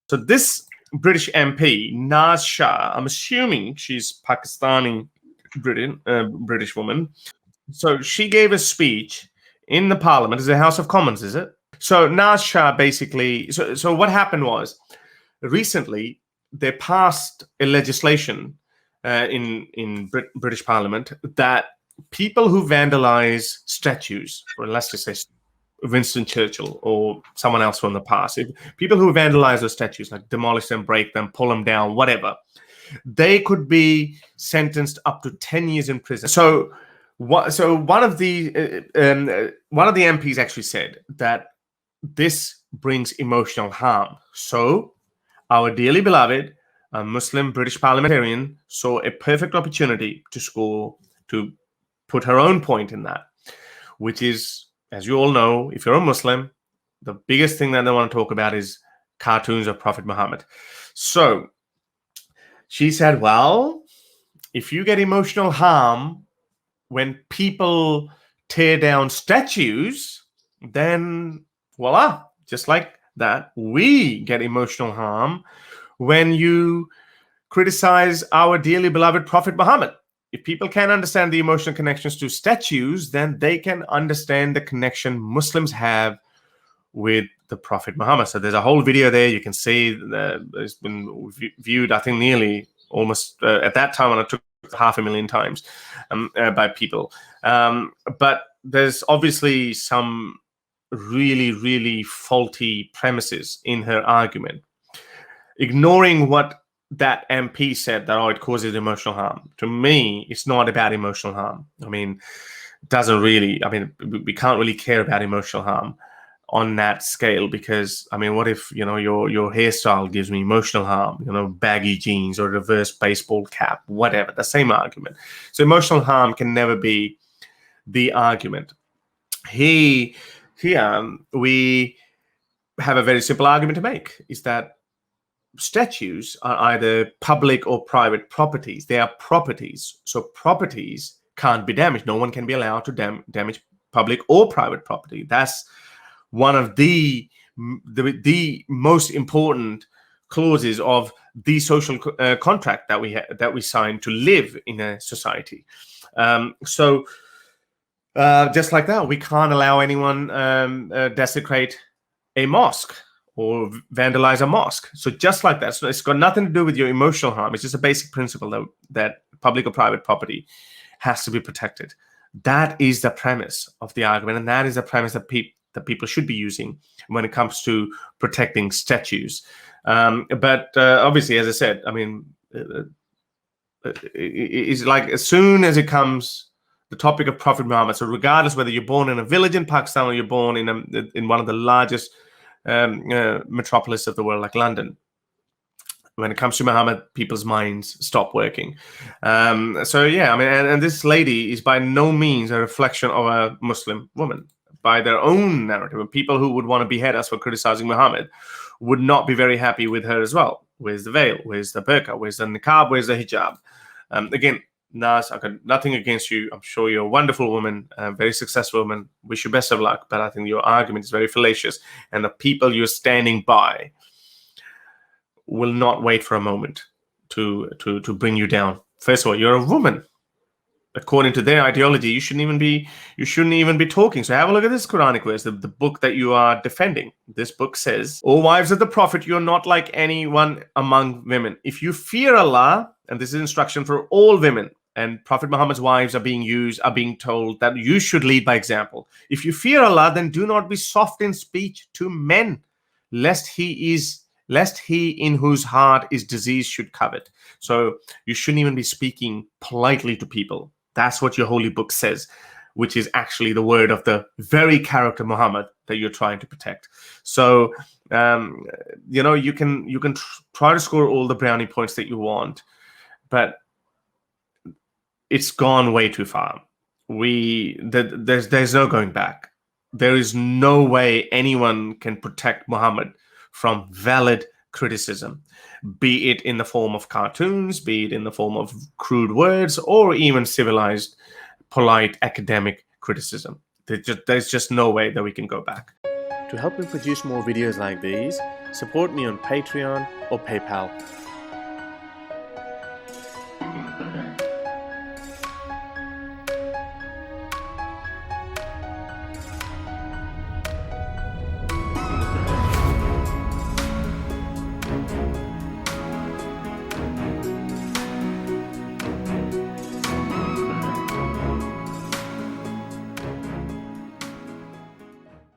So this British MP, Naz Shah, I'm assuming she's Pakistani British woman. So she gave a speech in the Parliament. Is the House of Commons, is it? So Naz Shah basically. So what happened was recently they passed a legislation in British Parliament that people who vandalize statues, or let's just say Winston Churchill or someone else from the past, if people who vandalize those statues, like demolish them, break them, pull them down, whatever, they could be sentenced up to 10 years in prison. So one of the MPs actually said that this brings emotional harm. So our dearly beloved Muslim British parliamentarian saw a perfect opportunity to put her own point in that, which is, as you all know, if you're a Muslim, the biggest thing that they want to talk about is cartoons of Prophet Muhammad. So she said, well, if you get emotional harm when people tear down statues, then voila, just like that, we get emotional harm when you criticize our dearly beloved Prophet Muhammad. If people can't understand the emotional connections to statues, then they can understand the connection Muslims have with the Prophet Muhammad. So there's a whole video there. You can see it's been viewed, I think, nearly almost at that time when I took 500,000 times by people. But there's obviously some really, really faulty premises in her argument. Ignoring what that MP said, that it causes emotional harm. To me, it's not about emotional harm. I mean, we can't really care about emotional harm on that scale, because I mean, what if your hairstyle gives me emotional harm? Baggy jeans or reverse baseball cap, whatever. The same argument. So emotional harm can never be the argument. Here we have a very simple argument to make: is that statues are either public or private properties. They are properties. So properties can't be damaged. No one can be allowed to damage public or private property. That's one of the most important clauses of the social contract that we sign to live in a society. So just like that, we can't allow anyone desecrate a mosque or vandalize a mosque. So just like that. So it's got nothing to do with your emotional harm. It's just a basic principle that public or private property has to be protected. That is the premise of the argument, and that is the premise that people should be using when it comes to protecting statues. But obviously, as I said, I mean, it's like as soon as it comes the topic of Prophet Muhammad, so regardless whether you're born in a village in Pakistan or you're born in one of the largest metropolis of the world, like London, when it comes to Muhammad, people's minds stop working. So yeah, I mean, and this lady is by no means a reflection of a Muslim woman. By their own narrative, and people who would want to behead us for criticizing Muhammad would not be very happy with her as well. Where's the veil? Where's the burqa? Where's the niqab? Where's the hijab? Again, Naz, I've got nothing against you. I'm sure you're a wonderful woman, a very successful woman. Wish you best of luck. But I think your argument is very fallacious, and the people you're standing by will not wait for a moment to bring you down. First of all, you're a woman. According to their ideology, you shouldn't even be talking. So have a look at this Quranic verse, the book that you are defending. This book says, "O wives of the Prophet, you're not like anyone among women. If you fear Allah," and this is instruction for all women, and Prophet Muhammad's wives are being told that you should lead by example. "If you fear Allah, then do not be soft in speech to men, lest he in whose heart is disease should covet." So you shouldn't even be speaking politely to people. That's what your holy book says, which is actually the word of the very character Muhammad that you're trying to protect. So, you can try to score all the brownie points that you want, but it's gone way too far. There's no going back. There is no way anyone can protect Muhammad from valid criticism, be it in the form of cartoons, be it in the form of crude words, or even civilized, polite academic criticism. There's just no way that we can go back. To help me produce more videos like these, support me on Patreon or PayPal.